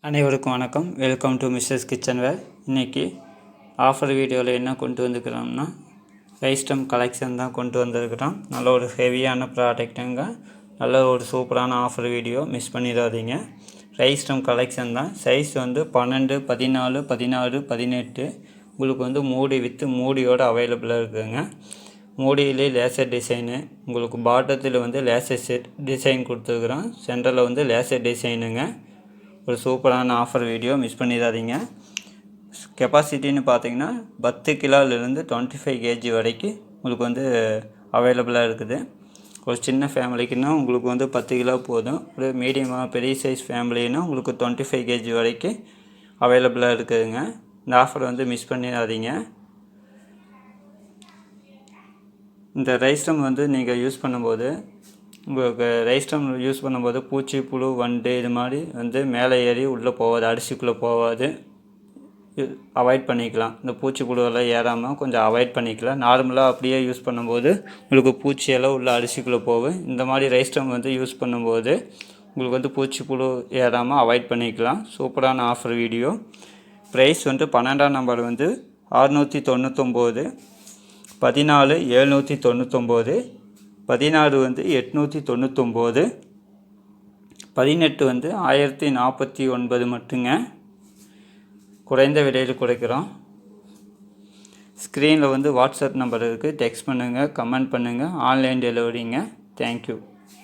அனைவருக்கும் வணக்கம். Welcome to Mrs kitchen வேர். இன்றைக்கி ஆஃபர் வீடியோவில் என்ன கொண்டு வந்துக்கிறோம்னா ரைஸ்டம் கலெக்ஷன் தான் கொண்டு வந்திருக்கிறோம். நல்ல ஒரு ஹெவியான ப்ராடக்ட்டுங்க. நல்ல ஒரு சூப்பரான ஆஃபர் வீடியோ, மிஸ் பண்ணிடாதீங்க. ரைஸ்டம் கலெக்ஷன் தான். சைஸ் வந்து 12, 14, 16, 18. உங்களுக்கு வந்து மூடி வித்து மூடியோடு அவைலபிளாக இருக்குதுங்க. மூடியிலே லேசர் டிசைனு, உங்களுக்கு பாட்டத்தில் வந்து லேசர் செட் டிசைன் கொடுத்துருக்குறோம். சென்டரில் வந்து லேசர் டிசைனுங்க. ஒரு சூப்பரான ஆஃபர் வீடியோ, மிஸ் பண்ணிடாதீங்க. கெப்பாசிட்டின்னு பார்த்தீங்கன்னா 10 கிலோலேருந்து 25 கேஜி வரைக்கும் உங்களுக்கு வந்து அவைலபிளாக இருக்குது. ஒரு சின்ன ஃபேமிலிக்குன்னா உங்களுக்கு வந்து 10 கிலோ போதும். ஒரு மீடியமாக பெரிய சைஸ் ஃபேமிலின்னா உங்களுக்கு 25 கேஜி வரைக்கும் அவைலபிளாக இருக்குதுங்க. இந்த ஆஃபர் வந்து மிஸ் பண்ணிடாதீங்க. இந்த ரைஸ்டம் வந்து நீங்கள் யூஸ் பண்ணும்போது உங்களுக்கு ரைஸ்டம் யூஸ் பண்ணும்போது பூச்சி, புழு, வண்டு இது மாதிரி வந்து மேலே ஏறி உள்ளே போகாது, அரிசிக்குள்ளே போகாது, அவாய்ட் பண்ணிக்கலாம். இந்த பூச்சி புழுவெல்லாம் ஏறாமல் கொஞ்சம் அவாய்ட் பண்ணிக்கலாம். நார்மலாக அப்படியே யூஸ் பண்ணும்போது உங்களுக்கு பூச்சியெல்லாம் உள்ள அரிசிக்குள்ளே போகும். இந்த மாதிரி ரைஸ்டம் வந்து யூஸ் பண்ணும்போது உங்களுக்கு வந்து பூச்சி புழு ஏறாமல் அவாய்ட் பண்ணிக்கலாம். சூப்பரான ஆஃபர் வீடியோ. ப்ரைஸ் வந்து 12ஆம் நம்பர் வந்து 699, 14 799, 16 வந்து 899, 18 வந்து 1049 மட்டுங்க. குறைந்த விலையில் கொடுக்குறோம். ஸ்க்ரீனில் வந்து வாட்ஸ்அப் நம்பர் இருக்குது. டெக்ஸ்ட் பண்ணுங்கள், கமெண்ட் பண்ணுங்கள். ஆன்லைன் டெலிவரிங்க. தேங்க்யூ.